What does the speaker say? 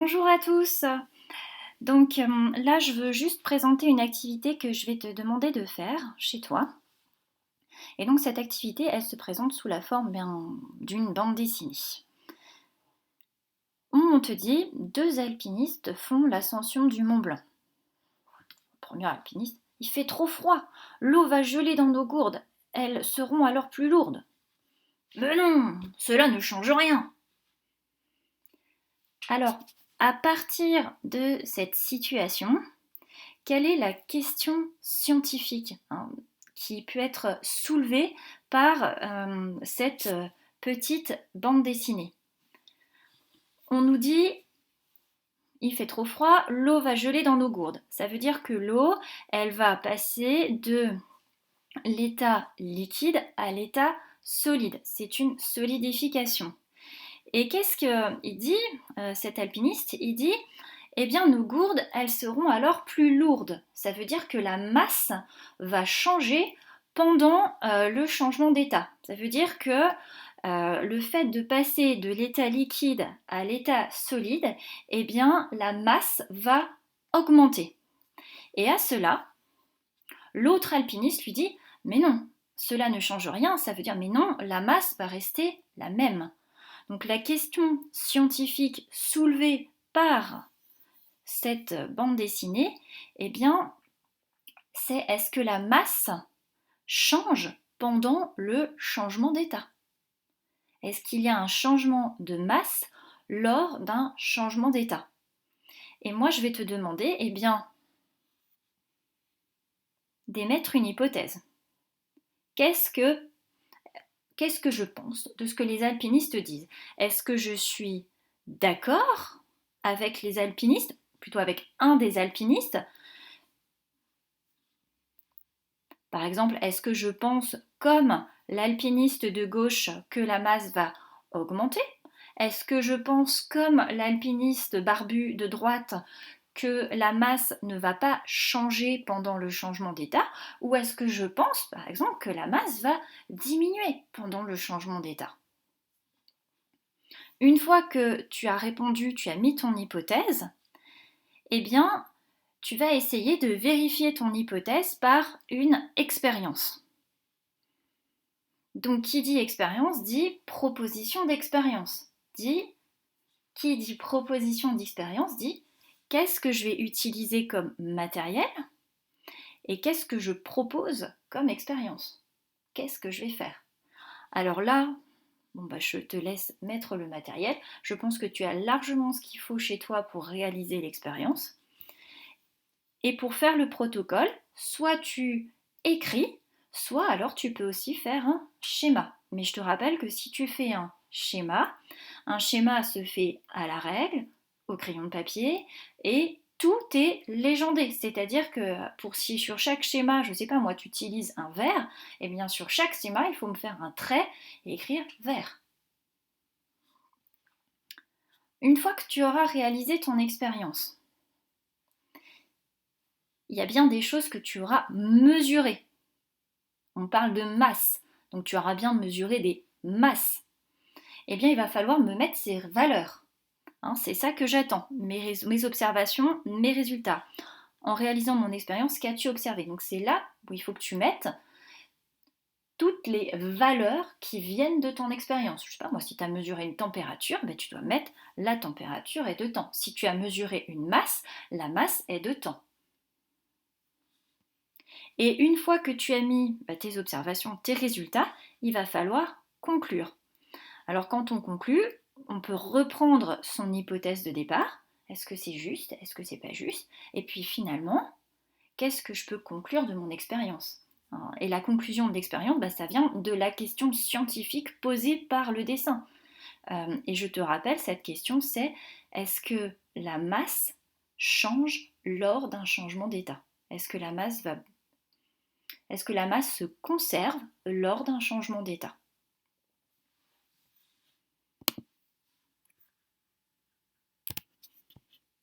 Bonjour à tous. Donc là, je veux juste présenter une activité que je vais te demander de faire chez toi. Et donc cette activité, elle se présente sous la forme d'une bande dessinée. On te dit, deux alpinistes font l'ascension du Mont Blanc. Le premier alpiniste, il fait trop froid, l'eau va geler dans nos gourdes, elles seront alors plus lourdes. Mais non, cela ne change rien. Alors, à partir de cette situation, quelle est la question scientifique qui peut être soulevée par cette petite bande dessinée? On nous dit, il fait trop froid, l'eau va geler dans nos gourdes. Ça veut dire que l'eau, elle va passer de l'état liquide à l'état solide. C'est une solidification. Et qu'est-ce qu'il dit, cet alpiniste? Il dit, eh bien nos gourdes, elles seront alors plus lourdes. Ça veut dire que la masse va changer pendant le changement d'état. Ça veut dire que le fait de passer de l'état liquide à l'état solide, eh bien la masse va augmenter. Et à cela, l'autre alpiniste lui dit, mais non, cela ne change rien, ça veut dire, mais non, la masse va rester la même. Donc la question scientifique soulevée par cette bande dessinée, eh bien, c'est est-ce que la masse change pendant le changement d'état? Est-ce qu'il y a un changement de masse lors d'un changement d'état? Et moi, je vais te demander, eh bien, d'émettre une hypothèse. Qu'est-ce que je pense de ce que les alpinistes disent? Est-ce que je suis d'accord avec les alpinistes, plutôt avec un des alpinistes? Par exemple, est-ce que je pense comme l'alpiniste de gauche que la masse va augmenter? Est-ce que je pense comme l'alpiniste barbu de droite que la masse ne va pas changer pendant le changement d'état? Ou est-ce que je pense, par exemple, que la masse va diminuer pendant le changement d'état? Une fois que tu as répondu, tu as mis ton hypothèse, eh bien, tu vas essayer de vérifier ton hypothèse par une expérience. Donc, qui dit expérience dit proposition d'expérience. Qui dit proposition d'expérience dit qu'est-ce que je vais utiliser comme matériel et qu'est-ce que je propose comme expérience. Qu'est-ce que je vais faire? Alors là, je te laisse mettre le matériel. Je pense que tu as largement ce qu'il faut chez toi pour réaliser l'expérience. Et pour faire le protocole, soit tu écris, soit alors tu peux aussi faire un schéma. Mais je te rappelle que si tu fais un schéma se fait à la règle, au crayon de papier, et tout est légendé. C'est-à-dire que si sur chaque schéma, je ne sais pas moi, tu utilises un vert, et bien sur chaque schéma, il faut me faire un trait et écrire vert. Une fois que tu auras réalisé ton expérience, il y a bien des choses que tu auras mesurées. On parle de masse, donc tu auras bien mesuré des masses. Eh bien, il va falloir me mettre ces valeurs. C'est ça que j'attends, mes observations, mes résultats. En réalisant mon expérience, qu'as-tu observé? Donc c'est là où il faut que tu mettes toutes les valeurs qui viennent de ton expérience. Je ne sais pas, moi, si tu as mesuré une température, tu dois mettre la température est de temps. Si tu as mesuré une masse, la masse est de temps. Et une fois que tu as mis tes observations, tes résultats, il va falloir conclure. Alors quand on conclut, on peut reprendre son hypothèse de départ. Est-ce que c'est juste? Est-ce que c'est pas juste? Et puis finalement, qu'est-ce que je peux conclure de mon expérience? Et la conclusion de l'expérience, ça vient de la question scientifique posée par le dessin. Et je te rappelle, cette question, c'est est-ce que la masse change lors d'un changement d'état? Est-ce que la masse se conserve lors d'un changement d'état?